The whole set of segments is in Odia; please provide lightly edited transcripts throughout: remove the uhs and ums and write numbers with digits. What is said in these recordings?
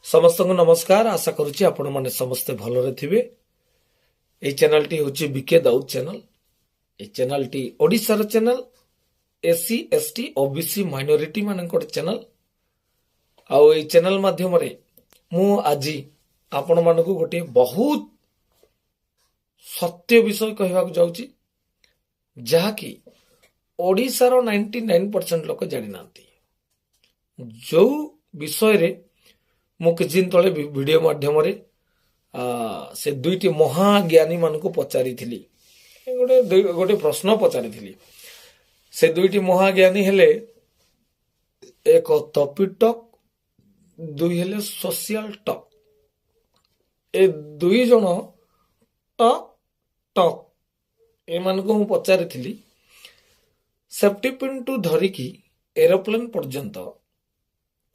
समस्त को नमस्कार। आशा करुच्ची आपण मैंने समस्ते भलरे थिबे। এই চ্যানেলটি হচ্ছে বিকে দাউদ চ্যানেল। এই চ্যানেলটি ওড়িশার channel, SC ST OBC minority মানଙ୍କର চ্যানেল। ଆଉ এই ଚ୍ୟାନେଲ ମାଧ୍ୟମରେ ମୁଁ ଆଜି ଆପଣମାନଙ୍କୁ ଗୋଟିଏ ବହୁତ ସତ୍ୟ ବିଷୟ କହିବାକୁ ଯାଉଛି, ଯାହାକି ଓଡ଼ିଶାର 99% ଲୋକ ଜାଣିନାହାନ୍ତି। ଯୋଉ ବିଷୟରେ ମୁଁ କିଛି ଦିନ ତଳେ ଭିଡିଓ ମାଧ୍ୟମରେ से दुईटी महाज्ञानी मानक पचारि गोटे प्रश्न पचारि। से दुईटी महाज्ञानी हेले एक टॉपी टॉक, दुई हेले सोशल टॉक। ए दुई जन टॉक टॉक ए मानक मु पचारि सेफ्टी पिन टू धरिकी एरोप्लेन पर्यंत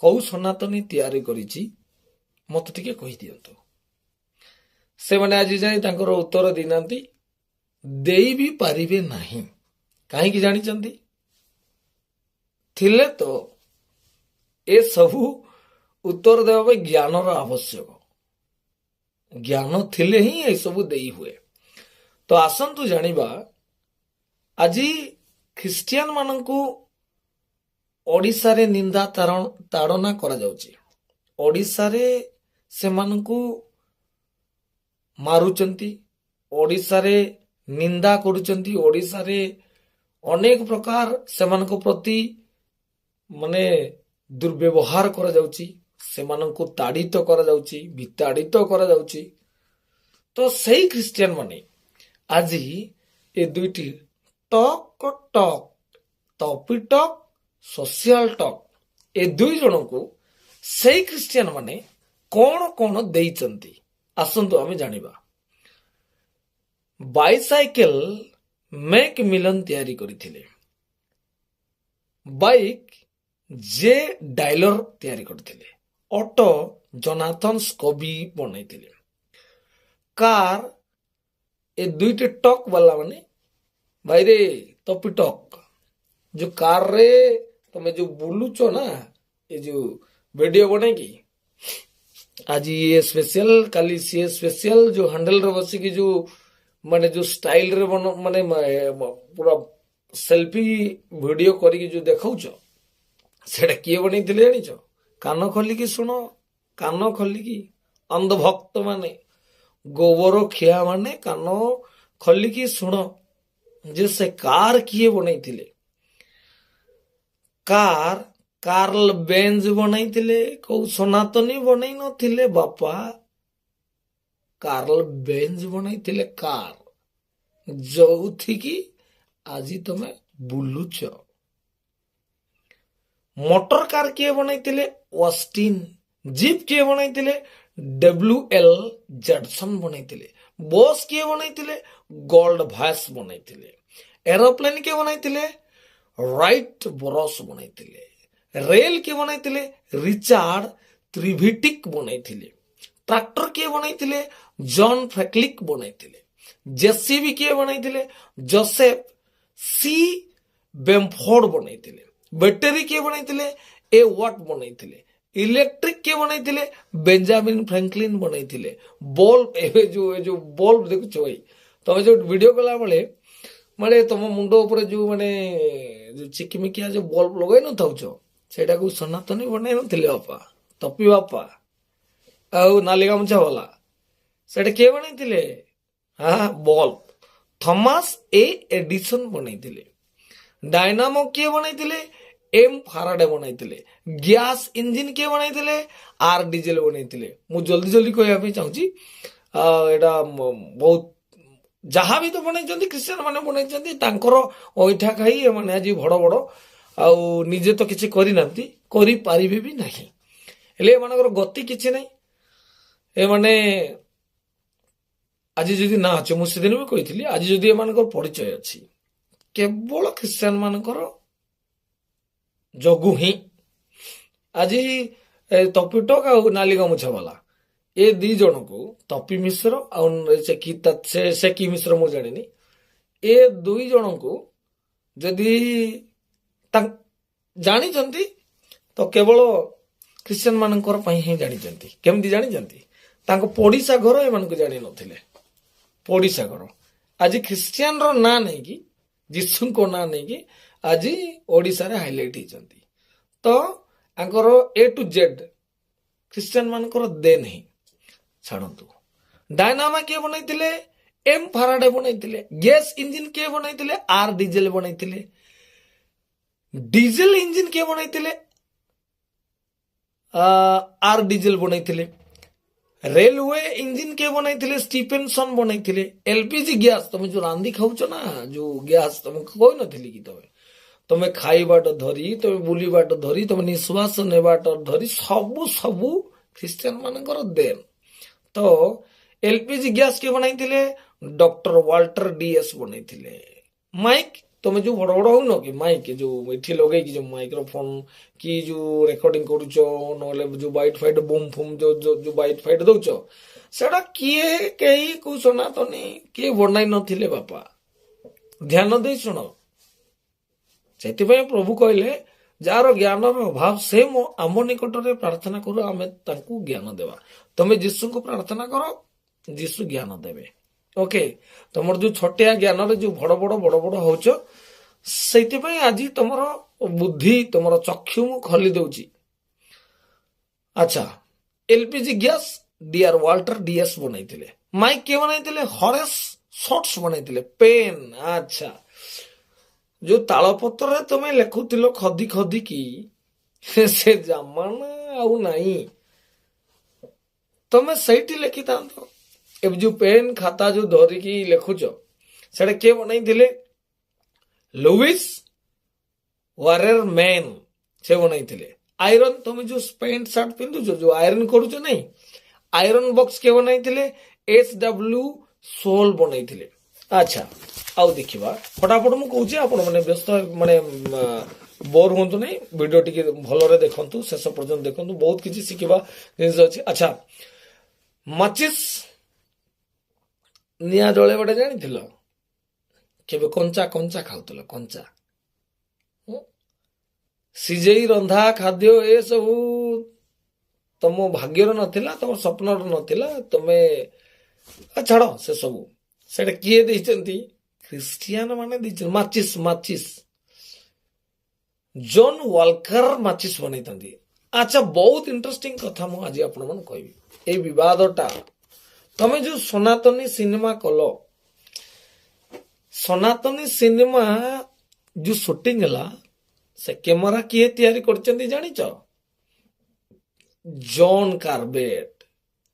कौ सनातनी तैयारी करिछि मते टिके कहि दियंतु। से माने आज जाए तांकर उत्तर देना दे भी पारिबे नहीं। कहीं जानी थिले तो ए सबु उत्तर देवा ज्ञान आवश्यक। ज्ञान थिले ही ए सबु देई हुए। तो आसंतु जानिबा आज ख्रिस्टियन मानकु ओडिसा रे निंदा ताड़ना करा जाउची। ओडिसा रे से मानकु मारुचंती, ओडिसा रे निंदा करुचंती, ओडिसा रे अनेक प्रकार सेमानको प्रति माने दुर्व्यवहार करा जाउची, सेमानको ताड़ित करा जाउची, विताड़ित करा जाउची। तो सही ख्रिस्टियन माने आज ए दुईटी टॉक टॉक, टॉपी टॉक, सोशल टॉक ए दुई जनको सही ख्रिस्टियन माने कौन कौन देइचंती आसंतु आमे जानिबा। बाइसाइकेल मैक मिलन तैयारी करिथिले, बाइक जे डायलर तैयारी करथिले, ऑटो जोनाथन स्कोबी बनैथिले, कार ए दुईटे टॉक वाला माने भाई रे टॉपी टॉक जो कार रे तमे जो बुलुचो ना ए जो वीडियो बनेगी आज ये स्पेशल काली सी स्पेशल जो हैंडल रे बसी की जो माने जो स्टाइल रे बन माने पूरा सेल्फी वीडियो करी जो देखाउछ सेटा किए बनैथिले जानिछ? कान खोलिकी सुन, कान खोलिकी अंधभक्त माने गोबर खिया माने कान खोलिकी सुन जे से कार किए बनैथिले। कार कार्ल बेंज बनैथिले, कौ सनातनी बनई नथिले बापा। कार्ल बेंज बनैथिले कार जोथि की आज तमे बुलुछ। मोटर कार किए बनैथिले? ऑस्टिन। जीप किए बनैथिले? WL Jackson बनैथिले। बस किए बनैथिले? गोल्ड भॉयस बनैथिले। एरोप्लेन किए बनैथिले? राइट ब्रस बनैथिले। रेल के बनैथिले? रिचार्ड त्रिभिटिक बनैथिले। ट्रैक्टर के बनैथिले? जॉन फ्रैक्लिक बनैथिले। जेसीबी के बनैथिले? जोसेफ सी बेमफोर्ड बनैथिले। बैटरी के बनैथिले? ए वाट बनैथिले। इलेक्ट्रिक के बनैथिले? बेंजामिन फ्रैंकलिन बनैथिले। बल्ब ए जो बल्ब देखुछ भाई तमे जो वीडियो कला बेले माने तुम मुंड ऊपर जो माने जो चिकिमिकिया जो बल्ब लगाई न थाउछ सेटा को सनातनी बनाई नथिले बापा। टॉपी बापा आउ नाली गामछा वाला सेटा के बनैथिले? हां बल्ब थॉमस ए एडिसन बनैथिले। डायनामो के बनैथिले? एम फाराडे बनैथिले। गैस इंजन के बनैथिले? Are diesel बनैथिले। मु जल्दी जल्दी कहया पे चाहूची एटा बहुत जहाँ भी तो बनई क्रिश्चियन माने बनई तांकर ओइठा खाई माने आज बड़ बड़ आउ निजे तो किछि करि नांती, करि पारिबे भी नाही। हेले एमानकर गति किछि नाही। ए माने आज जदि ना अछि मु सेदिन भी कहिथिली आज जदि एमानकर परिचय अछि केवल क्रिश्चियन मानकर जगु ही आज टॉपी टॉक आ नाली गामुछा वाला ए दी जन को टॉपी मिश्र से की मिश्र मु जानिनी ए दुई जन को जदि जानी तो केवल ଖ୍ରୀଷ୍ଟିଆନ ମାନଙ୍କର ପାଇଁ ହିଁ ଜାଣିଛନ୍ତି। କେମିତି ଜାଣିଛନ୍ତି? ତାଙ୍କ ପଡ଼ିଶା ଘର ଏମାନଙ୍କୁ ଜାଣିନଥିଲେ। ପଡ଼ିଶା ଘର ଆଜି ଖ୍ରୀଷ୍ଟିଆନର ନାଁ ନେଇକି, ଯୀଶୁଙ୍କ ନାଁ ନେଇକି ଆଜି ଓଡ଼ିଶାରେ ହାଇଲାଇଟ୍ ହେଇଛନ୍ତି। ତ ଆଙ୍କର A to Z ଖ୍ରୀଷ୍ଟିଆନ ମାନଙ୍କର ଦେ ନାହିଁ। ଛାଡ଼ନ୍ତୁ। ଡାଇନାମା କିଏ ବନେଇଥିଲେ? ଏମ୍ ଫାରାଡେ ବନେଇଥିଲେ। ଗ୍ୟାସ୍ ଇଞ୍ଜିନ କିଏ ବନେଇଥିଲେ? ଆର୍ ଡିଜେଲ ବନେଇଥିଲେ। ଡିଜେଲ ଇଞ୍ଜିନ କିଏ ବନେଇଥିଲେ? ଆର୍ ଡିଜେଲ ବନେଇଥିଲେ। ରେଲୱେ ଇଞ୍ଜିନ କିଏ ବନେଇଥିଲେ? ଷ୍ଟିଫେନସନ ବନେଇଥିଲେ। ଏଲପିଜି ଗ୍ୟାସ୍, ତମେ ଯୋଉ ରାନ୍ଧି ଖାଉଛ ନା, ଯୋଉ ଗ୍ୟାସ୍ ତମକୁ କହିନଥିଲି କି ତମେ ଖାଇବାଟ ଧରି, ତମେ ବୁଲିବାଟ ଧରି, ତମେ ନିଶ୍ୱାସ ନେବାଟ ଧରି ସବୁ ଖ୍ରୀଷ୍ଟିଆନ ମାନଙ୍କର ଦେନ୍। ତ ଏଲପିଜି ଗ୍ୟାସ୍ କିଏ ବନେଇଥିଲେ? ଡକ୍ଟର ୱାଲ୍ଟର ଡିଏସ୍ ବନେଇଥିଲେ। ମାଇକ୍, ତମେ ଯୋଉ ବଡ ବଡ ହଉନ କି ମାଇକ୍, ଯୋଉ ଏଠି ଲଗେଇକି ଯୋଉ ମାଇକ୍ରୋଫୋନ କି ଯୋଉ ରେକର୍ଡିଂ କରୁଛ, ନହେଲେ ଯୋଉ ବାଇଟ୍ ଫାଇଟ୍ ବୁମ୍ ଫୁମ୍ ଯୋଉ ବାଇଟ୍ ଫାଇଟ୍ ଦଉଛ, ସେଟା କିଏ କେହି କୋଉ ସନାତନୀ କିଏ ବନାଇ ନଥିଲେ ବାପା। ଧ୍ୟାନ ଦେଇ ଶୁଣ। ସେଥିପାଇଁ ପ୍ରଭୁ କହିଲେ ଯାହାର ଜ୍ଞାନର ଅଭାବ ସେ ଆମ ନିକଟରେ ପ୍ରାର୍ଥନା କରୁ, ଆମେ ତାଙ୍କୁ ଜ୍ଞାନ ଦେବା। ତମେ ଯୀଶୁଙ୍କୁ ପ୍ରାର୍ଥନା କର, ଯୀଶୁ ଜ୍ଞାନ ଦେବେ। ଓକେ, ତମର ଯୋଉ ଛୋଟିଆ ଜ୍ଞାନରେ ଯୋଉ ବଡ ବଡ ହଉଛ, ସେଇଥିପାଇଁ ଆଜି ତମର ବୁଦ୍ଧି, ତମର ଚକ୍ଷୁ ମୁଁ ଖୋଲି ଦଉଛି। ଆଚ୍ଛା, LPG gas DR Walter DS ବନେଇଥିଲେ। ମାଇକ୍ କିଏ ବନେଇଥିଲେ? ହରେସ୍ ସଟ୍ସ ବନେଇଥିଲେ। ପେନ୍, ଆଚ୍ଛା, ଯୋଉ ତାଳପତ୍ରରେ ତମେ ଲେଖୁଥିଲ ଖଦି କି, ସେ ଜାମାନା ଆଉ ନାହିଁ। ତମେ ସେଇଠି ଲେଖିଥାନ୍ତ। ଏବେ ଯୋଉ ପେନ୍ ଖାତା ଯୋଉ ଧରିକି ଲେଖୁଛ, ସେଟା କିଏ ବନେଇଥିଲେ? ଲୁଇସ୍ ୱାରେର ମ୍ୟାନ୍ ସେ ବନେଇଥିଲେ। ଆଇରନ୍, ତମେ ଯୋଉ ପ୍ୟାଣ୍ଟ ସାର୍ଟ ପିନ୍ଧୁଛ, ଯୋଉ ଆଇରନ୍ କରୁଛ ନାଇଁ, ଆଇରନ୍ ବକ୍ସ କିଏ ବନେଇଥିଲେ? SW ସୋଲ୍ ବନେଇଥିଲେ। ଆଚ୍ଛା, ଆଉ ଦେଖିବା ଫଟାଫଟ ମୁଁ କହୁଛି, ଆପଣ ମାନେ ବ୍ୟସ୍ତ ମାନେ ବୋର ହୁଅନ୍ତୁ ନାହିଁ, ଭିଡିଓ ଟିକେ ଭଲରେ ଦେଖନ୍ତୁ, ଶେଷ ପର୍ଯ୍ୟନ୍ତ ଦେଖନ୍ତୁ, ବହୁତ କିଛି ଶିଖିବା ଜିନିଷ ଅଛି। ଆଚ୍ଛା, ମାଚିସ୍ ନିଆଁ ଜଳେଇବାଟା ଜାଣିଥିଲ? କେବେ କଞ୍ଚା ଖାଉଥିଲ? କଞ୍ଚା ସିଝେଇ ରନ୍ଧା ଖାଦ୍ୟ ଏସବୁ ତମ ଭାଗ୍ୟର ନଥିଲା, ତମ ସ୍ୱପ୍ନର ନଥିଲା, ତମେ ଛାଡ ସେ ସବୁ। ସେଟା କିଏ ଦେଇଛନ୍ତି? ଖ୍ରୀଷ୍ଟିଆନ ମାନେ ଦେଇଛନ୍ତି। ମାଚିସ୍ ଜନ୍ ୱାଲକର ମାଚିସ୍ ବନେଇଥାନ୍ତି। ଆଚ୍ଛା, ବହୁତ ଇଣ୍ଟରେଷ୍ଟିଂ କଥା ମୁଁ ଆଜି ଆପଣମାନଙ୍କୁ କହିବି। ଏଇ ବିବାଦଟା, ତମେ ଯୋଉ ସନାତନୀ ସିନେମା କଲ, ସନାତନୀ ସିନେମା ଯୋଉ ସୁଟିଂ ହେଲା, ସେ କ୍ୟାମେରା କିଏ ତିଆରି କରିଛନ୍ତି ଜାଣିଛ? ଜନ୍ କାର୍ବେଟ୍।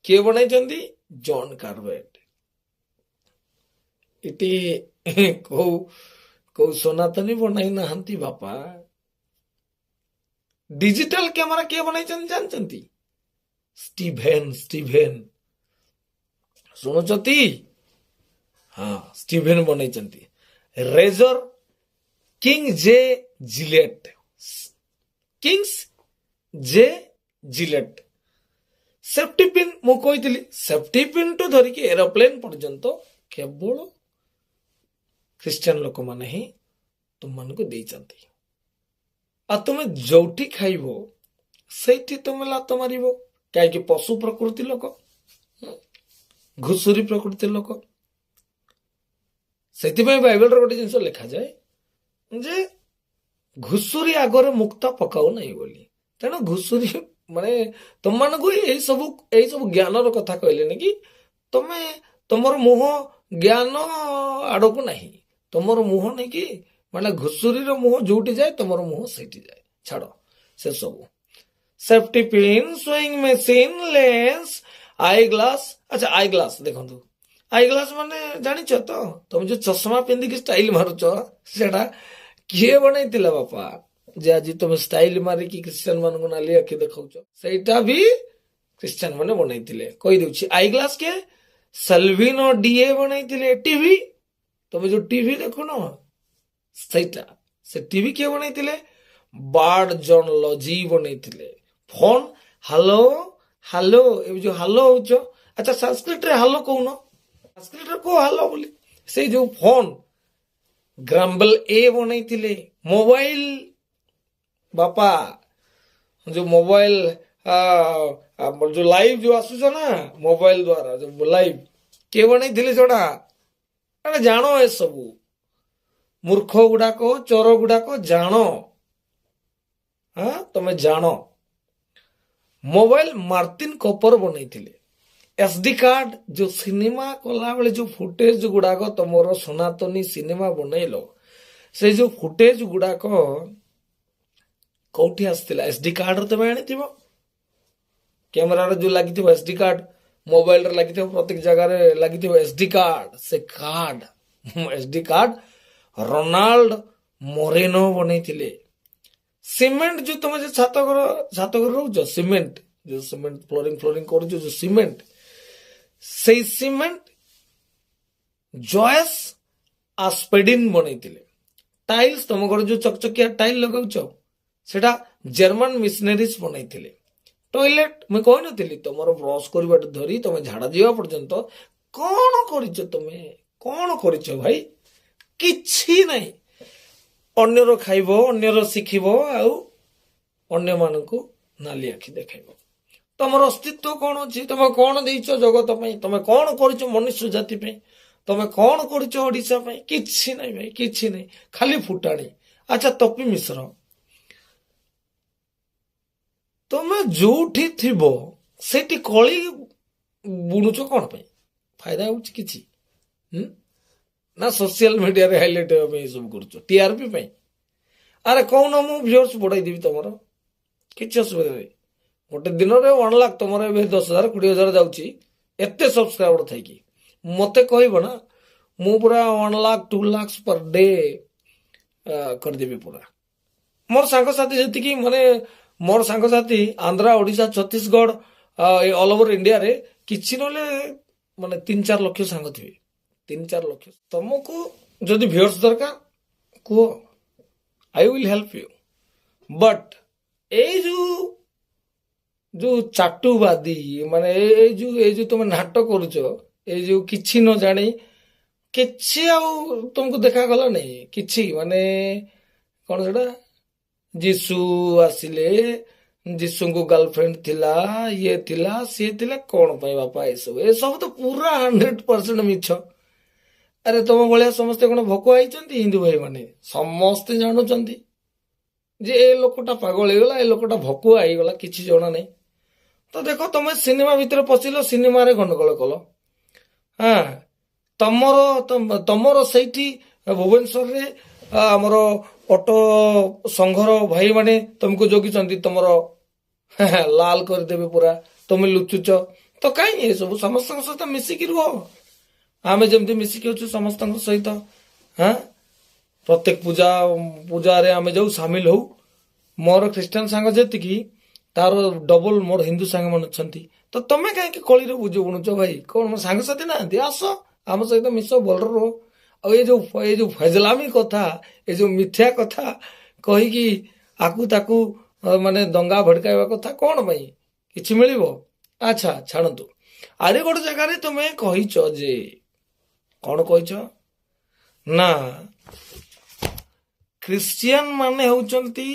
କିଏ ବନେଇଛନ୍ତି? ଜନ୍ କାର୍ବେଟ୍। ଏଠି କୋଉ ସନାତନୀ ବନାଇ ନାହାନ୍ତି ବାପା। ଡିଜିଟାଲ କ୍ୟାମେରା କିଏ ବନେଇଛନ୍ତି ଜାଣିଛନ୍ତି? ଷ୍ଟିଭେନ୍ ଶୁଣୁଛନ୍ତି? ହଁ, ଷ୍ଟିଭେନ୍ ବନେଇଛନ୍ତି। ରେଜର କିଙ୍ଗସ୍ ଜେ ଜିଲେଟ୍। ସେଫ୍ଟି ପିନ୍, ମୁଁ କହିଥିଲି ସେଫ୍ଟି ପିନ୍ ଟୁ ଧରିକି ଏରୋପ୍ଲେନ ପର୍ଯ୍ୟନ୍ତ କେବଳ ଖ୍ରୀଷ୍ଟିଆନ ଲୋକମାନେ ହିଁ ତୁମମାନଙ୍କୁ ଦେଇଛନ୍ତି। ଆଉ ତୁମେ ଯୋଉଠି ଖାଇବ ସେଇଠି ତୁମେ ଲାତ ମାରିବ, କାହିଁକି? ପଶୁ ପ୍ରକୃତି ଲୋକ, ଘୁଷୁରୀ ପ୍ରକୃତି ଲୋକ। ସେଥିପାଇଁ ବାଇବେଲର ଗୋଟେ ଜିନିଷ ଲେଖାଯାଏ ଯେ ଘୁଷୁରୀ ଆଗରେ ମୁକ୍ତା ପକାଉ ନାହିଁ ବୋଲି। ତେଣୁ ଘୁଷୁରୀ ମାନେ ତମମାନଙ୍କୁ ଏଇ ସବୁ ଜ୍ଞାନର କଥା କହିଲେନି କି ତମର ମୁହଁ ଜ୍ଞାନ ଆଡକୁ ନାହିଁ, ତମର ମୁହଁ ନେଇକି ମାନେ ଘୁଷୁରୀର ମୁହଁ ଯୋଉଠି ଯାଏ ତମର ମୁହଁ ସେଇଠି ଯାଏ। ଛାଡ ସେ ସବୁ। Safety pin, swing machine, lens, I glass. ଆଚ୍ଛା, ଆଇ ଗ୍ଲାସ ଦେଖନ୍ତୁ, ଆଇ ଗ୍ଲାସ ମାନେ ଜାଣିଛ ତ? ତମେ ଯୋଉ ଚଷମା ପିନ୍ଧିକି ଷ୍ଟାଇଲ ମାରୁଛ, ସେଟା କିଏ ବନେଇଥିଲା ବାପା? ଯେ ଆଜି ତମେ ଷ୍ଟାଇଲ ମାରିକି ଖ୍ରୀଷ୍ଟିଆନ ମାନଙ୍କୁ ନାଲି ଆଖି ଦେଖାଉଛ, ସେଇଟା ବି ଖ୍ରୀଷ୍ଟିଆନ ମାନେ ବନେଇଥିଲେ। କହିଦେଉଛି, ଆଇ ଗ୍ଲାସ କିଏ? ସାଲଭିନୋ ଡିଏ ବନେଇଥିଲେ। ଟିଭି, ତମେ ଯୋଉ ଟିଭି ଦେଖୁନ, ସେଇଟା ସେ ଟିଭି କିଏ ବନେଇଥିଲେ? ବାର୍ଡ ଜନ୍ ଲଜି ବନେଇଥିଲେ। ଫୋନ, ହାଲୋ ଏବେ ଯୋଉ ହାଲୋ ହଉଛ, ଆଚ୍ଛା ସାଂସ୍କ୍ରିଟରେ ହାଲୋ କହୁନ, ସାଂସ୍କ୍ରିଟରେ କୁହ ହାଲୋ ବୋଲି। ସେଇ ଯୋଉ ଫୋନ ଗ୍ରାମ୍ବଲ ଏ ବନେଇଥିଲେ। ମୋବାଇଲ ବାପା, ଯୋଉ ମୋବାଇଲ ଆମର ଯୋଉ ଲାଇଭ ଯୋଉ ଆସୁଛ ନା ମୋବାଇଲ ଦ୍ଵାରା ଯୋଉ ଲାଇଭ କିଏ ବନେଇଥିଲେ ସେଟା? ଆରେ ଜାଣ ଏସବୁ ମୂର୍ଖ ଗୁଡାକ ଚୋର ଗୁଡାକ ଜାଣ। ତମେ ଜାଣ ମୋବାଇଲ ମାର୍ଟିନ କପର ବନେଇଥିଲେ। ଏସଡି କାର୍ଡ ଯୋଉ ସିନେମା କଲାବେଳେ ଯୋଉ ଫୁଟେଜ ଗୁଡାକ ତମର ସନାତନୀ ସିନେମା ବନେଇଲ, ସେଇ ଯୋଉ ଫୁଟେଜ ଗୁଡାକ କୋଉଠି ଆସିଥିଲା? ଏସଡି କାର୍ଡରେ ତମେ ଆଣିଥିବ। କ୍ୟାମେରାରେ ଯୋଉ ଲାଗିଥିବ ଏସଡି କାର୍ଡ, ମୋବାଇଲରେ ଲାଗିଥିବ, ପ୍ରତ୍ୟେକ ଜାଗାରେ ଲାଗିଥିବ ଏସଡି କାର୍ଡ। ସେ card SD card Ronald Moreno ବନେଇଥିଲେ। ସିମେଣ୍ଟ ଯୋଉ ତମେ ଯୋଉ ଛାତ ଘର ରହୁଛ, ସିମେଣ୍ଟ ଯୋଉ ସିମେଣ୍ଟ ଫ୍ଲୋରିଂ କରୁଛ, ଯୋଉ ସିମେଣ୍ଟ, ସେଇ ସିମେଣ୍ଟ ଜଏସ୍ ଆସ୍ପେଡିନ ବନେଇଥିଲେ। ଟାଇଲ୍ସ ତମ ଘରେ ଯୋଉ ଚକଚକିଆ ଟାଇଲ ଲଗାଉଛ, ସେଟା ଜର୍ମାନ ମିଶନାରିଜ ବନେଇଥିଲେ। ଟଏଲେଟ ମୁଁ କହିନଥିଲି, ତମର ବ୍ରଶ କରିବାଠୁ ଧରି ତମେ ଝାଡା ଯିବା ପର୍ଯ୍ୟନ୍ତ କଣ କରିଛ ତମେ? କଣ କରିଛ ଭାଇ? କିଛି ନାହିଁ। ଅନ୍ୟର ଖାଇବ, ଅନ୍ୟର ଶିଖିବ, ଆଉ ଅନ୍ୟମାନଙ୍କୁ ନାଲି ଆଖି ଦେଖାଇବ। ତମର ଅସ୍ତିତ୍ୱ କଣ ଅଛି? ତମେ କଣ ଦେଇଛ ଜଗତ ପାଇଁ? ତମେ କଣ କରିଛ ମନୁଷ୍ୟ ଜାତି ପାଇଁ? ତମେ କଣ କରିଛ ଓଡିଶା ପାଇଁ? କିଛି ନାହିଁ ଭାଇ, କିଛି ନାହିଁ, ଖାଲି ଫୁଟାଣି। ଆଚ୍ଛା ତପି ମିଶ୍ର, ତମେ ଯୋଉଠି ଥିବ ସେଠି କଳି ବୁଣୁଛ କଣ ପାଇଁ? ଫାଇଦା ହଉଛି କିଛି? ନା ସୋସିଆଲ ମିଡିଆରେ ହାଇଲାଇଟ୍ ହେବା ପାଇଁ ଏସବୁ କରୁଛ? ଟିଆରପି ପାଇଁ? ଆରେ କହୁନ, ମୁଁ ଭିଉର୍ସ ବଢେଇଦେବି ତମର, କିଛି ଅସୁବିଧା ନାହିଁ। ଗୋଟେ ଦିନରେ 1 ଲାଖ, ତମର ଏବେ 10,000 20,000 ଯାଉଛି, ଏତେ ସବସ୍କ୍ରାଇବର ଥାଇକି ମତେ କହିବ ନା, ମୁଁ ପୁରା 1 ଲାଖ 2 ଲାଖ ପର ଡେ କରିଦେବି ପୁରା। ମୋର ସାଙ୍ଗସାଥି ଯେତିକି, ମାନେ ମୋର ସାଙ୍ଗସାଥି ଆନ୍ଧ୍ରା, ଓଡିଶା, ଛତିଶଗଡ, ଅଲ ଓଭର ଇଣ୍ଡିଆରେ କିଛି ନହେଲେ ମାନେ 3-4 ଲକ୍ଷ ସାଙ୍ଗ ଥିବେ। 3-4 ଲକ୍ଷ। ତମକୁ ଯଦି ଭିଉର୍ସ ଦରକାର କୁହ, I will help you. But ଏଇ ଯୋଉ ଚାଟୁବାଦୀ, ମାନେ ଏଇ ଯୋଉ ତମେ ନାଟ କରୁଛ, ଏଇ ଯୋଉ କିଛି ନ ଜାଣି, କିଛି ଆଉ ତମକୁ ଦେଖାଗଲା ନାଇଁ କିଛି, ମାନେ କଣ ସେଟା, ଯୀଶୁ ଆସିଲେ, ଯୀଶୁଙ୍କୁ ଗାର୍ଲଫ୍ରେଣ୍ଡ ଥିଲା, ଇଏ ଥିଲା, ସିଏ ଥିଲା, କଣ ପାଇଁ ବାପା ଏସବୁ ତ ପୁରା 100% ମିଛ। ଆରେ ତମ ଭଳିଆ ସମସ୍ତେ କଣ ଭକୁଆ ହେଇଛନ୍ତି? ହିନ୍ଦୁ ଭାଇ ମାନେ ସମସ୍ତେ ଜାଣୁଛନ୍ତି ଯେ ଏ ଲୋକଟା ପାଗଳ ହେଇଗଲା, ଏ ଲୋକଟା ଭକୁଆ ହେଇଗଲା, କିଛି ଜଣା ନାହିଁ। ତ ଦେଖ, ତମେ ସିନେମା ଭିତରେ ପଶିଲ, ସିନେମାରେ ଗଣ୍ଡଗୋଳ କଲ। ହଁ, ତମର ସେଇଠି ଭୁବନେଶ୍ୱରରେ ଆମର ଅଟୋ ସଂଘର ଭାଇ ମାନେ ତମକୁ ଜଗିଛନ୍ତି, ତମର ଲାଲ କରିଦେବେ ପୁରା। ତମେ ଲୁଚୁଛ ତ କାହିଁ? ଏସବୁ ସମସ୍ତଙ୍କ ସହିତ ମିଶିକି ରୁହ। ଆମେ ଯେମିତି ମିଶିକି ଅଛୁ ସମସ୍ତଙ୍କ ସହିତ। ପ୍ରତ୍ୟେକ ପୂଜାରେ ଆମେ ଯାଉ, ସାମିଲ ହଉ। ମୋର ଖ୍ରୀଷ୍ଟିଆନ ସାଙ୍ଗ ଯେତିକି, ତାର ଡବଲ ମୋର ହିନ୍ଦୁ ସାଙ୍ଗମାନେ ଅଛନ୍ତି। ତ ତମେ କାହିଁକି କଳିରେ ବୁଝ ବୁଣୁଛ ଭାଇ? କଣ ମୋ ସାଙ୍ଗସାଥି ନାହାନ୍ତି? ଆସ ଆମ ସହିତ ମିଶ, ଭଲରେ ରୁହ। ଆଉ ଏଇ ଯୋଉ ଫଜଲାମି କଥା, ଏ ଯୋଉ ମିଥ୍ୟା କଥା କହିକି ଆକୁ ତାକୁ ମାନେ ଦଙ୍ଗା ଭଡକାଇବା କଥା କଣ ପାଇଁ? କିଛି ମିଳିବ? ଆଚ୍ଛା ଛାଣନ୍ତୁ। ଆରେ ଗୋଟେ ଜାଗାରେ ତମେ କହିଛ ଯେ, କଣ କହିଛ ନା, ଖ୍ରୀଷ୍ଟିଆନ ମାନେ ହଉଛନ୍ତି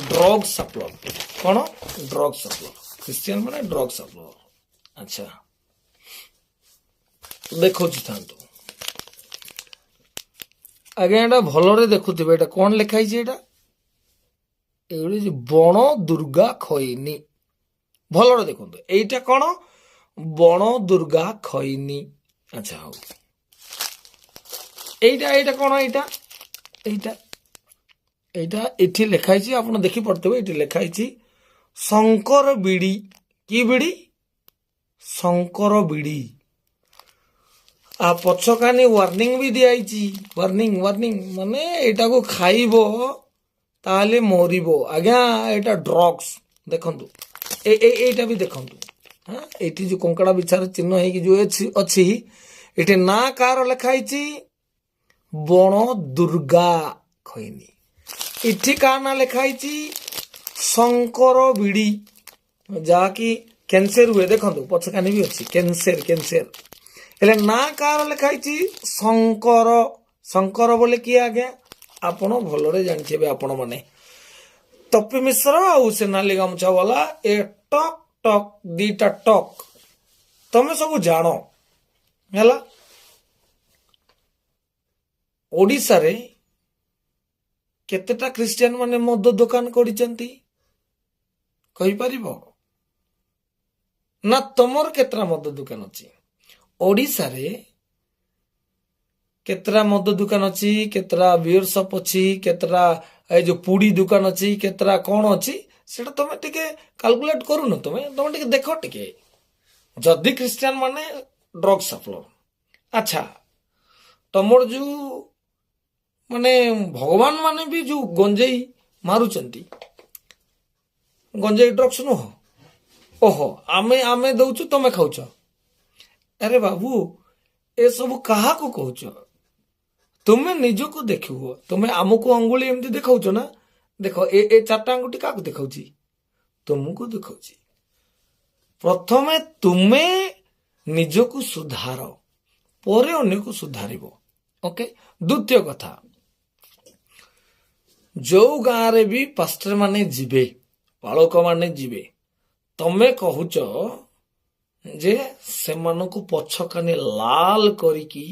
ଡ୍ରଗ ସପ୍ଲାୟର। କଣ? Drug supplier. ଖ୍ରୀଷ୍ଟିଆନ ମାନେ ଡ୍ରଗ ସପ୍ଲାୟର। ଆଚ୍ଛା ଦେଖୁଛି, ଥାନ୍ତୁ ଆଜ୍ଞା, ଏଇଟା ଭଲରେ ଦେଖୁଥିବେ। ଏଇଟା କଣ ଲେଖା ହେଇଛି? ଏଇଭଳି ବଣ ଦୁର୍ଗା ଖଇନି। ଭଲରେ ଦେଖନ୍ତୁ, ଏଇଟା କଣ? ବଣ ଦୁର୍ଗା ଖଇନି। ଆଚ୍ଛା ହଉ, ଏଇଟା କଣ? ଏଇଟା ଏଠି ଲେଖା ହେଇଛି, ଆପଣ ଦେଖିପାରୁଥିବେ। ଏଠି ଲେଖା ହେଇଛି ଶଙ୍କର ବିଡି। କି ବିଡି? ଶଙ୍କର ବିଡି। ପଛକାନି ୱାର୍ଣ୍ଣିଂ ବି ଦିଆଯାଇଛି। ୱାର୍ଣ୍ଣିଂ ମାନେ ଏଇଟାକୁ ଖାଇବ ତାହେଲେ ମରିବ। ଆଜ୍ଞା, ଏଇଟା ଡ୍ରଗ୍ସ। ଦେଖନ୍ତୁ, ଏଇଟା ବି ଦେଖନ୍ତୁ। ଏଇଠି ଯୋଉ କଙ୍କଡା ବିଛାର ଚିହ୍ନ ହେଇକି ଯୋଉ ଅଛି, ଏଠି ନା କାହାର ଲେଖା ହେଇଛି? ବଣ ଦୁର୍ଗା ଖଇନି। ଏଠି କାହା ନା ଲେଖା ହେଇଛି? ଶଙ୍କର ବିଡି, ଯାହାକି କ୍ୟାନ୍ସର ହୁଏ। ଦେଖନ୍ତୁ ପଛକାନି ବି ଅଛି, କ୍ୟାନ୍ସର। ହେଲେ ନା କାହାର ଲେଖା ହେଇଛି? ଶଙ୍କର। ଶଙ୍କର ବୋଲେ କିଏ ଆଜ୍ଞା? ଆପଣ ଭଲରେ ଜାଣିଥିବେ ଆପଣ ମାନେ। ତପି ମିଶ୍ର ଆଉ ସେ ନାଲି ଗାମୁଛା ବାଲା ଏ ଟକ୍ ଟକ୍ ଦିଟା ଟକ୍ ତମେ ସବୁ ଜାଣ ହେଲା। ଓଡ଼ିଶାରେ କେତେଟା ଖ୍ରୀଷ୍ଟିଆନ ମାନେ ମଦ ଦୋକାନ କରିଛନ୍ତି କହିପାରିବ? ନା ତମର କେତେଟା ମଦ ଦୋକାନ ଅଛି? ଓଡ଼ିଶାରେ କେତେଟା ମଦ ଦୋକାନ ଅଛି, କେତେଟା ବିୟର ସପ୍ ଅଛି, କେତେଟା এই ଯୋଉ ପୁଡି ଦୋକାନ ଅଛି, କେତେଟା କଣ ଅଛି ସେଟା ତମେ ଟିକେ କାଲକୁଲେଟ କରୁନ। ତମେ ତମେ ଟିକେ ଦେଖ ଟିକେ, ଯଦି ଖ୍ରୀଷ୍ଟିଆନ ମାନେ ଡ୍ରଗ୍ସ ସପ୍ଲାୟର, ଆଚ୍ଛା ତମର ଯୋଉ ମାନେ ଭଗବାନ ମାନେ ବି ଯୋଉ ଗଞ୍ଜେଇ ମାରୁଛନ୍ତି, ଗଞ୍ଜେଇ ଡ୍ରଗ୍ସ ନୁହଁ? ଓହୋ, ଆମେ ଆମେ ଦଉଛୁ ତମେ ଖାଉଛ? ଆରେ ବାବୁ, ଏସବୁ କାହାକୁ କହୁଛ? ତୁମେ ନିଜକୁ ଦେଖିବ। ତୁମେ ଆମକୁ ଅଙ୍ଗୁଳି ଏମିତି ଦେଖାଉଛ ନା? ଦେଖ ଏ ଏ ଚାରିଟା ଆଙ୍ଗୁଠି କାହାକୁ ଦେଖାଉଛି? ତୁମକୁ ଦେଖାଉଛି। ପ୍ରଥମେ ତୁମେ ନିଜକୁ ସୁଧାର, ପରେ ଅନ୍ୟକୁ ସୁଧାରିବ। ଓକେ। ଦ୍ୱିତୀୟ କଥା, ଯୋଉ ଗାଁରେ ବି ପାଷ୍ଟର ମାନେ ଯିବେ, ପାଳକ ମାନେ ଯିବେ, ତମେ କହୁଛ ଯେ ସେମାନଙ୍କୁ ପଛ କାନେ ଲାଲ କରିକି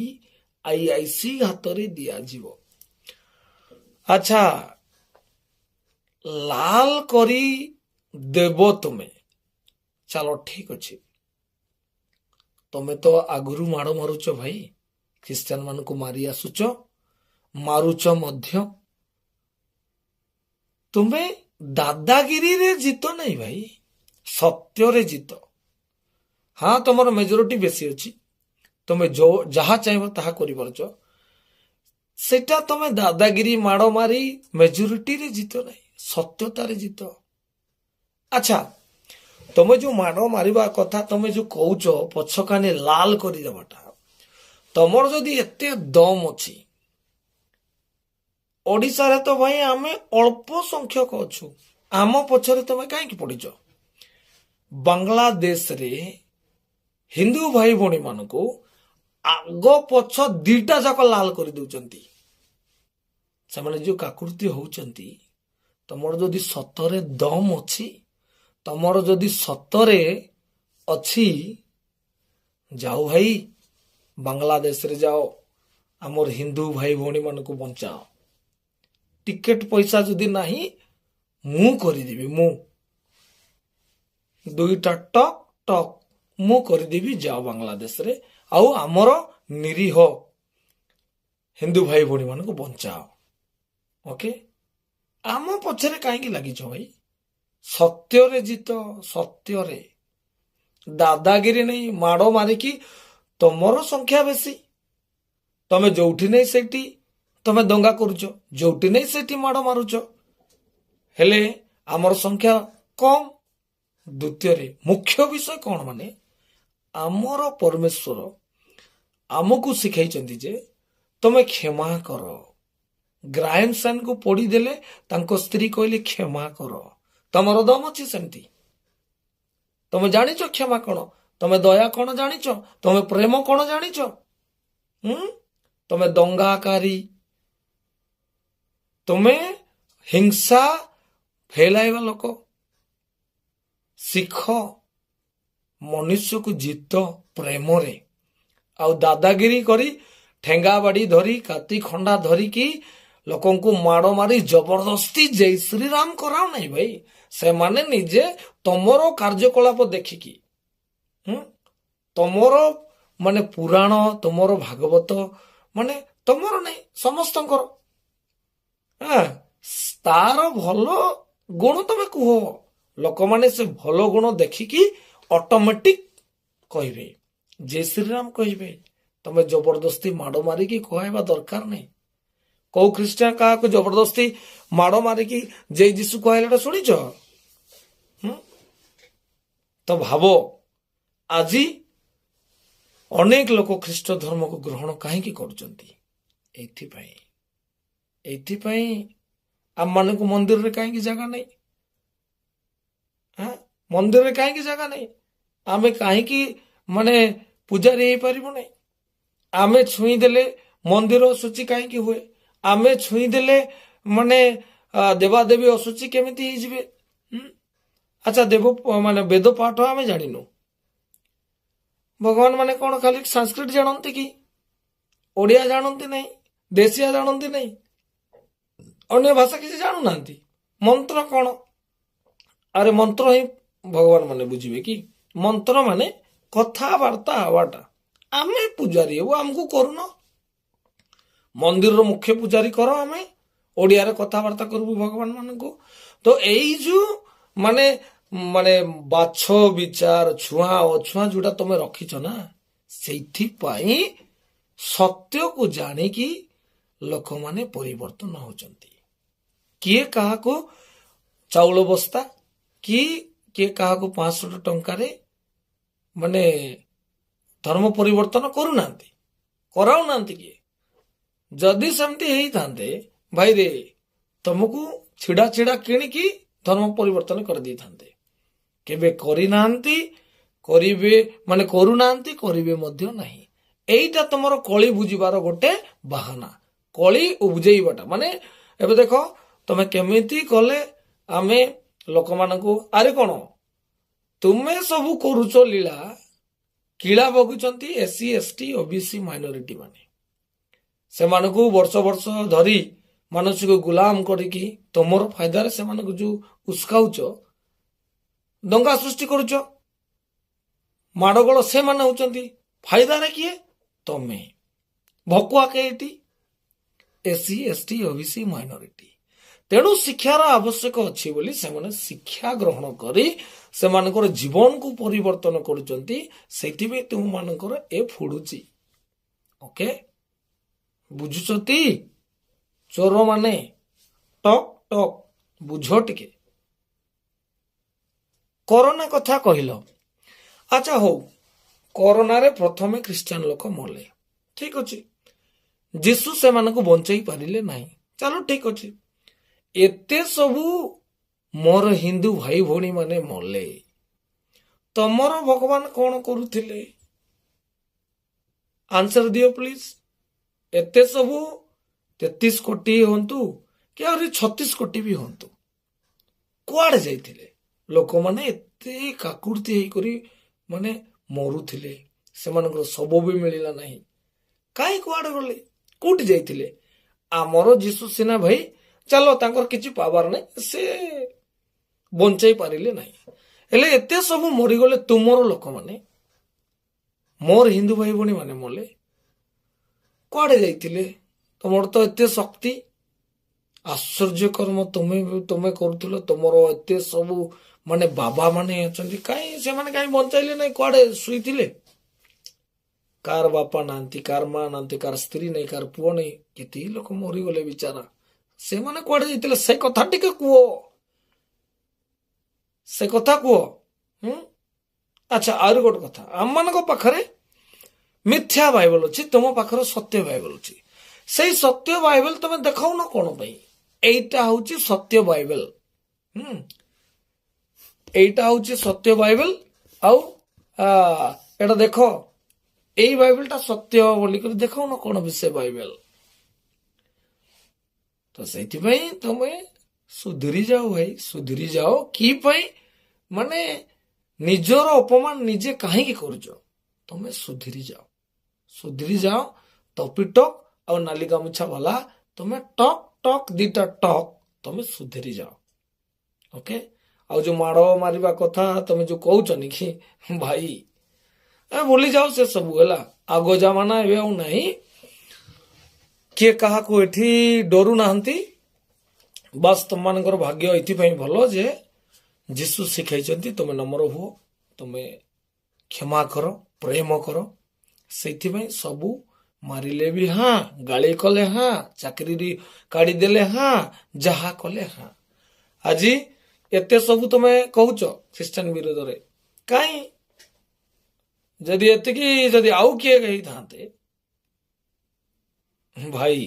ଆଇଆଇସି ହାତରେ ଦିଆଯିବ। ଆଚ୍ଛା, ଲାଲ କରି ଦେବ ତୁମେ, ଚାଲ ଠିକ ଅଛି। ତମେ ତ ଆଗରୁ ମାଡ଼ ମାରୁଛ ଭାଇ, ଖ୍ରୀଷ୍ଟିଆନ ମାନଙ୍କୁ ମାରି ଆସୁଛ, ମାରୁଛ ମଧ୍ୟ। ତୁମେ ଦାଦାଗିରିରେ ଜିତ ନାହିଁ ଭାଇ, ସତ୍ୟରେ ଜିତ। ହଁ, ତମର ମେଜରିଟି ବେଶୀ ଅଛି, ତମେ ଯାହା ଚାହିଁବ ତାହା କରିପାରୁଛ। ସେଟା ତମେ ଦାଦାଗିରି ମାଡ଼ ମାରି ମେଜରିଟିରେ ଜିତ ନାହିଁ, ସତ୍ୟତାରେ ଜିତ। ଆଚ୍ଛା, ତମେ ଯୋଉ ମାଡ଼ ମାରିବା କଥା, ତମେ ଯୋଉ କହୁଛ ପଛକାନି ଲାଲ କରିଦେବାଟା, ତମର ଯଦି ଏତେ ଦମ ଅଛି, ଓଡ଼ିଶାରେ ତ ଭାଇ ଆମେ ଅଳ୍ପ ସଂଖ୍ୟକ ଅଛୁ, ଆମ ପଛରେ ତମେ କାହିଁକି ପଡ଼ିଛ? ବାଂଲାଦେଶରେ ହିନ୍ଦୁ ଭାଇ ଭଉଣୀ ମାନଙ୍କୁ ଆଗ ପଛ ଦିଟା ଯାକ ଲାଲ କରିଦଉଛନ୍ତି। ସେମାନେ ଯୋଉ କାକୁତି ହଉଛନ୍ତି, ତମର ଯଦି ସତରେ ଦମ ଅଛି, ତମର ଯଦି ସତରେ ଅଛି, ଯାଉ ଭାଇ ବାଂଲାଦେଶରେ ଯାଅ, ଆମର ହିନ୍ଦୁ ଭାଇ ଭଉଣୀ ମାନଙ୍କୁ ବଞ୍ଚାଅ। ଟିକେଟ ପଇସା ଯଦି ନାହିଁ, ମୁଁ କରିଦେବି, ମୁଁ ଦୁଇଟା ଟକ୍ ଟକ୍ ମୁଁ କରିଦେବି, ଯାଅ ବାଂଲାଦେଶରେ, ଆଉ ଆମର ନିରୀହ ହିନ୍ଦୁ ଭାଇ ଭଉଣୀ ମାନଙ୍କୁ ବଞ୍ଚାଅ। ଓକେ, ଆମ ପଛରେ କାହିଁକି ଲାଗିଛ ଭାଇ? ସତ୍ୟରେ ଜିତ, ସତ୍ୟରେ। ଦାଦାଗିରି ନେଇ ମାଡ଼ ମାରିକି ତମର ସଂଖ୍ୟା ବେଶୀ, ତମେ ଯୋଉଠି ନେଇ ସେଇଠି ତମେ ଦଙ୍ଗା କରୁଛ, ଯୋଉଠି ନେଇ ସେଇଠି ମାଡ଼ ମାରୁଛ, ହେଲେ ଆମର ସଂଖ୍ୟା କମ। ଦ୍ୱିତୀୟରେ ମୁଖ୍ୟ ବିଷୟ କଣ, ମାନେ ଆମର ପରମେଶ୍ୱର ଆମକୁ ଶିଖାଇଛନ୍ତି ଯେ ତମେ କ୍ଷମା କର। ଗ୍ରାହାମ ସାନଙ୍କୁ ପଢିଦେଲେ ତାଙ୍କ ସ୍ତ୍ରୀ କହିଲେ କ୍ଷମା କର। ତମର ଦମ ଅଛି ସେମିତି? ତମେ ଜାଣିଛ କ୍ଷମା କଣ? ତମେ ଦୟା କଣ ଜାଣିଛ? ତମେ ପ୍ରେମ କଣ ଜାଣିଛ? ତମେ ଦଙ୍ଗାକାରୀ, ତମେ ହିଂସା ଫେଲାଇବା ଲୋକ। ଶିଖ, ମନୁଷ୍ୟକୁ ଜିତ ପ୍ରେମରେ, ଆଉ ଦାଦାଗିରି କରି ଠେଙ୍ଗା ବାଡ଼ି ଧରି କାତି ଖଣ୍ଡା ଧରିକି ଲୋକଙ୍କୁ ମାଡ଼ ମାରି ଜବରଦସ୍ତି ଜୟ ଶ୍ରୀରାମ କରାଉ ନାହିଁ ଭାଇ। ସେମାନେ ନିଜେ ତମର କାର୍ଯ୍ୟକଳାପ ଦେଖିକି, ତମର ମାନେ ପୁରାଣ, ତମର ଭାଗବତ, ମାନେ ତମର ନାହିଁ ସମସ୍ତଙ୍କର, ତାର ଭଲ ଗୁଣ ତମେ କୁହ। ଲୋକମାନେ ସେ ଭଲ ଗୁଣ ଦେଖିକି ଅଟୋମେଟିକ କହିବେ, ଜୟ ଶ୍ରୀରାମ କହିବେ। ତମେ ଜବରଦସ୍ତି ମାଡ଼ ମାରିକି କହିବା ଦରକାର ନାହିଁ। କୋଉ ଖ୍ରୀଷ୍ଟିଆନ କାହାକୁ ଜବରଦସ୍ତି ମାଡ଼ ମାରିକି ଜୟ ଯୀଶୁ କହିଲାଟା ଶୁଣିଛ? ତ ଭାବ, ଆଜି ଅନେକ ଲୋକ ଖ୍ରୀଷ୍ଟ ଧର୍ମକୁ ଗ୍ରହଣ କାହିଁକି କରୁଛନ୍ତି? ଏଇଥିପାଇଁ ଆମମାନଙ୍କୁ ମନ୍ଦିରରେ କାହିଁକି ଜାଗା ନାହିଁ? ମନ୍ଦିରରେ କାହିଁକି ଜାଗା ନାହିଁ? ଆମେ କାହିଁକି ମାନେ ପୂଜାରୀ ହେଇପାରିବୁ ନାହିଁ? ଆମେ ଛୁଇଁ ଦେଲେ ମନ୍ଦିର ସୂଚି କାହିଁକି ହୁଏ? ଆମେ ଛୁଇଁ ଦେଲେ ମାନେ ଦେବାଦେବୀ ଅଶୁଚି କେମିତି ହେଇଯିବେ? ଆଚ୍ଛା ଦେବ ମାନେ ବେଦ ପାଠ ଆମେ ଜାଣିନୁ, ଭଗବାନ ମାନେ କଣ ଖାଲି ସାଂସ୍କ୍ରିଟ ଜାଣନ୍ତି କି? ଓଡ଼ିଆ ଜାଣନ୍ତି ନାହିଁ, ଦେଶିଆ ଜାଣନ୍ତି ନାହିଁ, ଅନ୍ୟ ଭାଷା କିଛି ଜାଣୁନାହାନ୍ତି? ମନ୍ତ୍ର କଣ? ଆରେ ମନ୍ତ୍ର ହିଁ ଭଗବାନ ମାନେ ବୁଝିବେ କି? ମନ୍ତ୍ର ମାନେ କଥାବାର୍ତ୍ତା ହବାଟା। ଆମେ ପୂଜାରୀ ହେବୁ, ଆମକୁ କରୁନ? ମନ୍ଦିରର ମୁଖ୍ୟ ପୂଜାରୀ କର, ଆମେ ଓଡ଼ିଆରେ କଥାବାର୍ତ୍ତା କରିବୁ ଭଗବାନ ମାନଙ୍କୁ। ତ ଏଇ ଯୋଉ ମାନେ ମାନେ ବାଛ ବିଚାର ଛୁଆଁ ଅଛୁଆଁ ଯୋଉଟା ତମେ ରଖିଛ ନା, ସେଇଥିପାଇଁ ସତ୍ୟକୁ ଜାଣିକି ଲୋକମାନେ ପରିବର୍ତ୍ତନ ହଉଛନ୍ତି। କିଏ କାହାକୁ ଚାଉଳ ବସ୍ତା, କିଏ କାହାକୁ 500 ଟଙ୍କାରେ ମାନେ ଧର୍ମ ପରିବର୍ତ୍ତନ କରୁନାହାନ୍ତି, କରାଉନାହାନ୍ତି କିଏ? ଯଦି ସେମିତି ହେଇଥାନ୍ତେ ଭାଇରେ, ତମକୁ ଛିଡା ଛିଡା କିଣିକି ଧର୍ମ ପରିବର୍ତ୍ତନ କରିଦେଇଥାନ୍ତେ। କେବେ କରିନାହାନ୍ତି, କରିବେ ମାନେ କରୁନାହାନ୍ତି, କରିବେ ମଧ୍ୟ ନାହିଁ। ଏଇଟା ତମର କଳି ବୁଝିବାର ଗୋଟେ ବାହାନା, କଳି ବୁଝେଇବାଟା। ମାନେ ଏବେ ଦେଖ ତମେ କେମିତି କଲେ ଆମେ ଲୋକମାନଙ୍କୁ, ଆରେ କଣ ତୁମେ ସବୁ କରୁଛ ଲୀଳା, କିଳା ବଗୁଛନ୍ତି SC ST OBC ମାଇନରିଟି ମାନେ। ସେମାନଙ୍କୁ ବର୍ଷ ବର୍ଷ ଧରି ମାନସିକ ଗୁଲାମ କରିକି ତମର ଫାଇଦାରେ ସେମାନଙ୍କୁ ଯୋଉ ଉସ୍କାଉଛ, ଦଙ୍ଗା ସୃଷ୍ଟି କରୁଛ, ମାଡ଼ଗୋଳ ସେମାନେ ହଉଛନ୍ତି, ଫାଇଦାରେ କିଏ? ତମେ। ଭକୁଆ କେଇଟି? SC ST OBC minority. ତେଣୁ ଶିକ୍ଷାର ଆବଶ୍ୟକ ଅଛି ବୋଲି ସେମାନେ ଶିକ୍ଷା ଗ୍ରହଣ କରି ସେମାନଙ୍କର ଜୀବନକୁ ପରିବର୍ତ୍ତନ କରୁଛନ୍ତି। ସେଇଥିପାଇଁ ତୁମମାନଙ୍କର ଏ ଫୁଡୁଛି। ଓକେ, ବୁଝୁଛନ୍ତି ଚୋର ମାନେ? ଟକ୍ ଟକ୍ ବୁଝ ଟିକେ। କରୋନା କଥା କହିଲ, ଆଚ୍ଛା ହଉ, କରୋନାରେ ପ୍ରଥମେ ଖ୍ରୀଷ୍ଟିଆନ ଲୋକ ମଲେ, ଠିକ ଅଛି। ଯୀଶୁ ସେମାନଙ୍କୁ ବଞ୍ଚେଇ ପାରିଲେ ନାହିଁ, ଚାଲ ଠିକ ଅଛି। ଏତେ ସବୁ ମୋର ହିନ୍ଦୁ ଭାଇ ଭଉଣୀ ମାନେ ମଲେ, ତମର ଭଗବାନ କଣ କରୁଥିଲେ? ଆନ୍ସର ଦିଅ ପ୍ଲିଜ। ଏତେ ସବୁ 33 କୋଟି ହୁଅନ୍ତୁ କି ଆହୁରି 36 କୋଟି ବି ହୁଅନ୍ତୁ, କୁଆଡେ ଯାଇଥିଲେ? ଲୋକମାନେ ଏତେ କାକୁର୍ତ୍ତି ହେଇକରି ମାନେ ମରୁଥିଲେ, ସେମାନଙ୍କର ଶବ ବି ମିଳିଲା ନାହିଁ। କାହିଁ କୁଆଡେ ଗଲେ? କୋଉଠି ଯାଇଥିଲେ? ଆମର ଯୀଶୁ ସିନା ଭାଇ ଚାଲ ତାଙ୍କର କିଛି ପାୱାର ନାହିଁ, ସେ ବଞ୍ଚାଇ ପାରିଲେ ନାହିଁ, ହେଲେ ଏତେ ସବୁ ମରିଗଲେ ତୁମର ଲୋକମାନେ, ମୋର ହିନ୍ଦୁ ଭାଇ ଭଉଣୀ ମାନେ ମଲେ, କୁଆଡେ ଯାଇଥିଲେ? ତମର ତ ଏତେ ଶକ୍ତି, ଆଶ୍ଚର୍ଯ୍ୟ କର୍ମ ତମେ କରୁଥିଲ, ତମର ଏତେ ସବୁ ମାନେ ବାବା ମାନେ ଅଛନ୍ତି, କାହିଁ ସେମାନେ କାହିଁ ବଞ୍ଚାଇଲେ ନାହିଁ? କୁଆଡେ ଶୋଇଥିଲେ? କାର ବାପା ନାହାନ୍ତି, କାର ମା ନାହାନ୍ତି, କାର ସ୍ତ୍ରୀ ନାହିଁ, କାର ପୁଅ ନାହିଁ, କେତେ ଲୋକ ମରିଗଲେ ବିଚାରା, ସେମାନେ କୁଆଡେ ଯାଇଥିଲେ? ସେ କଥା ଟିକେ କୁହ, ସେ କଥା କୁହ। ଆଚ୍ଛା ଆହୁରି ଗୋଟେ କଥା, ଆମମାନଙ୍କ ପାଖରେ ମିଥ୍ୟା ବାଇବଲ ଅଛି, ତୁମ ପାଖରେ ସତ୍ୟ ବାଇବଲ ଅଛି। ସେଇ ସତ୍ୟ ବାଇବଲ ତମେ ଦେଖାଉନ କଣ ପାଇଁ? এইটা হচ্ছে সত্য বাইবেল। এইটা হচ্ছে সত্য বাইবেল। আউ এটা দেখ, এই বাইবেলটা সত্য বলিকি দেখাও না কোন বিষয় বাইবেল। তো সেইଥିପାଇଁ ତମେ ସୁଧୁରି ଯାଅ ଭାଇ, ସୁଧୁରି ଯାଅ। କି ପାଇଁ? ମାନେ ନିଜର ଅପମାନ ନିଜେ କାହିଁକି କରୁଛ? ତମେ ସୁଧୁରି ଯାଅ, ସୁଧୁରି ଯାଅ। ତପିଟକ ଆଉ ନାଲି ଗାମୁଛା ବାଲା ତମେ ଟକ୍ ଟକ୍ ଦିଟା ଟକ୍, ତମେ ସୁଧୁରି ଯାଅ। ଓକେ, ଆଉ ଯୋଉ ମାଡ଼ ମାରିବା କଥା ତମେ ଯୋଉ କହୁଛନି କି ଭାଇ, ଭୁଲି ଯାଅ ସେ ସବୁ ହେଲା। ଆଗ ଜମାନା ଏବେ ଆଉ ନାହିଁ। କିଏ କାହାକୁ ଏଠି ଡରୁ ନାହାନ୍ତି। ବାସ୍ ତମମାନଙ୍କର ଭାଗ୍ୟ ଏଥିପାଇଁ ଭଲ ଯେ ଯୀଶୁ ଶିଖାଇଛନ୍ତି ତମେ ନମ୍ର ହୁଅ, ତମେ କ୍ଷମା କର, ପ୍ରେମ କର। ସେଇଥିପାଇଁ ସବୁ ମାରିଲେ ବି ହଁ, ଗାଳି କଲେ ହଁ, ଚାକିରି କାଢିଦେଲେ ହଁ, ଯାହା କଲେ ହଁ। ଆଜି ଏତେ ସବୁ ତମେ କହୁଛ ଖ୍ରୀଷ୍ଟିଆନ ବିରୋଧରେ, କାହିଁ? ଯଦି ଏତିକି ଯଦି ଆଉ କିଏ ହେଇଥାନ୍ତେ ଭାଇ,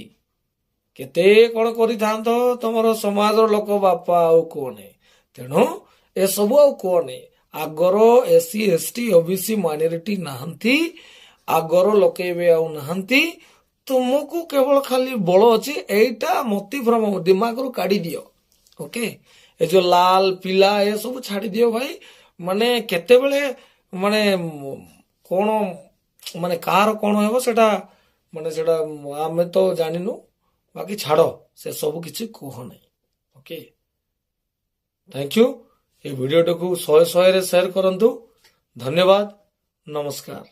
କେତେ କଣ କରିଥାନ୍ତ ତମର ସମାଜର ଲୋକ ବାପା, ଆଉ କୁହନି। ତେଣୁ ଏସବୁ ଆଉ କୁହନି। ଆଗର SC ST OBC ମାଇନରିଟି ନାହାନ୍ତି, ଆଗର ଲୋକେ ଏବେ ଆଉ ନାହାନ୍ତି। ତୁମକୁ କେବଳ ଖାଲି ବଳ ଅଛି, ଏଇଟା ମତିଭ୍ରମ ଦିମାଗରୁ କାଢି ଦିଅ। ଓକେ, ଏ ଯୋଉ ଲାଲ ପିଲା ଏସବୁ ଛାଡି ଦିଅ ଭାଇ। ମାନେ କେତେବେଳେ ମାନେ କଣ ମାନେ କାହାର କଣ ହେବ ସେଟା ମାନେ ସେଟା ଆମେ ତ ଜାଣିନୁ। ବାକି ଛାଡ, ସେ ସବୁ କିଛି କୁହ ନାହିଁ। Okay, thank you. এই ଭିଡିଓଟାକୁ 100 ରେ ସେୟାର କରନ୍ତୁ। ଧନ୍ୟବାଦ, ନମସ୍କାର।